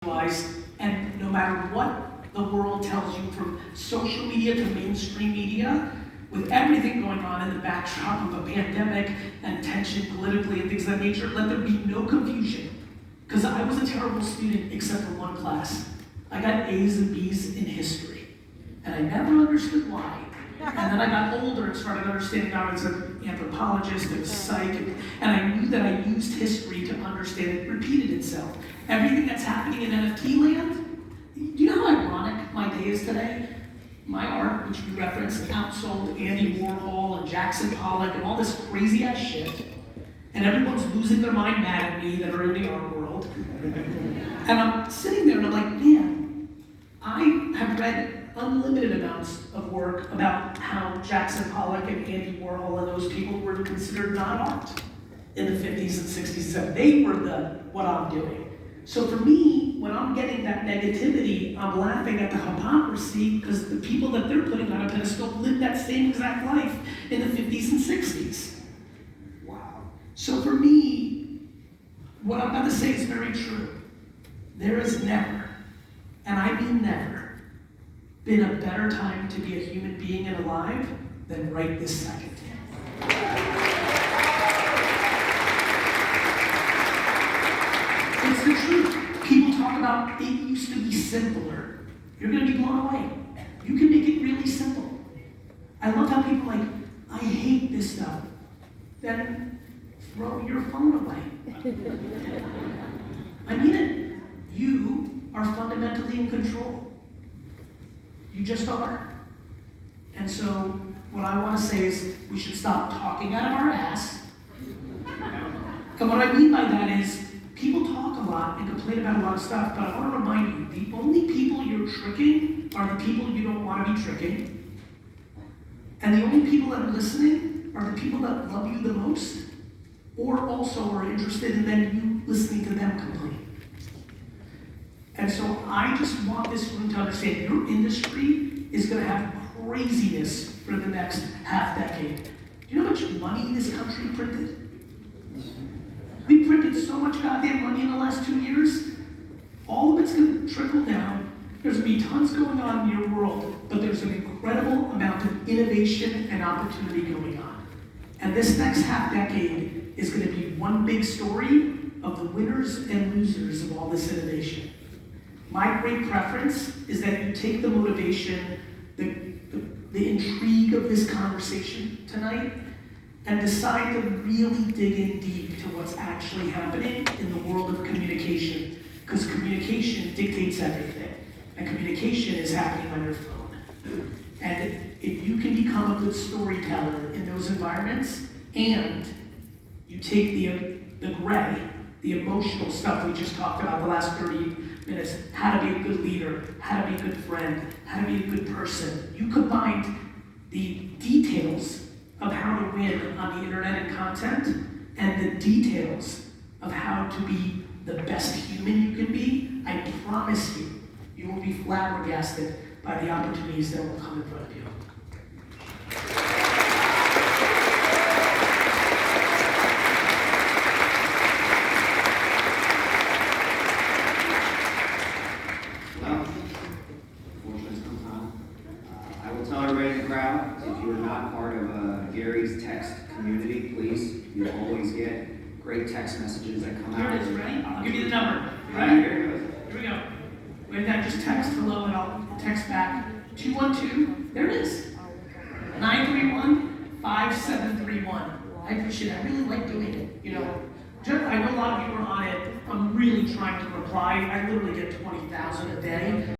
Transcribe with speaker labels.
Speaker 1: And no matter what the world tells you, from social media to mainstream media, with everything going on in the backdrop of a pandemic and tension politically and things of that nature, let there be no confusion. Because I was a terrible student except for one class. I got A's and B's in history. And I never understood why. And then I got older and started understanding I was an anthropologist and psych, and I knew that I used history to understand it repeated itself. Everything that's happening in NFT land, do you know how ironic my day is today? My art, which you referenced, outsold Andy Warhol and Jackson Pollock and all this crazy ass shit, and everyone's losing their mind mad at me that are in the art world. And I'm sitting there and I'm like, man, I have read unlimited amounts of work about how Jackson Pollock and Andy Warhol and those people were considered not art in the 50s and 60s and 70s. They were what I'm doing. So for me, when I'm getting that negativity, I'm laughing at the hypocrisy because the people that they're putting on a pedestal lived that same exact life in the 50s and 60s. Wow. So for me, what I'm about to say is very true. There is never, and I mean never, been a better time to be a human being and alive than right this second. It's the truth. People talk about it used to be simpler. You're going to be blown away. You can make it really simple. I love how people are like, I hate this stuff. Then throw your phone away. I mean it. You are fundamentally in control. You just are. And so what I want to say is we should stop talking out of our ass. And what I mean by that is people talk a lot and complain about a lot of stuff, but I want to remind you, the only people you're tricking are the people you don't want to be tricking. And the only people that are listening are the people that love you the most, or also are interested in then you listening to them complain. And so I just want this room to understand your industry is going to have craziness for the next half decade. Do you know how much money this country printed? We printed so much goddamn money in the last 2 years. All of it's going to trickle down. There's going to be tons going on in your world, but there's an incredible amount of innovation and opportunity going on. And this next half decade is going to be one big story of the winners and losers of all this innovation. My great preference is that you take the motivation, the intrigue of this conversation tonight, and decide to really dig in deep to what's actually happening in the world of communication. Because communication dictates everything, and communication is happening on your phone. And if you can become a good storyteller in those environments, and you take the gray, the emotional stuff we just talked about the last 30 minutes, how to be a good leader, how to be a good friend, how to be a good person. You combined the details of how to win on the internet and content and the details of how to be the best human you can be. I promise you, you will be flabbergasted by the opportunities that will come in front of you.
Speaker 2: If you're not part of Gary's text community, please, you always get great text messages that come out.
Speaker 1: Here it is, ready? I'll give you the number. Ready? Here we go. Wait, that just text hello and I'll text back 212. There it is. 931-5731. I appreciate it. I really like doing it. You know, I know a lot of you are on it. I'm really trying to reply. I literally get 20,000 a day.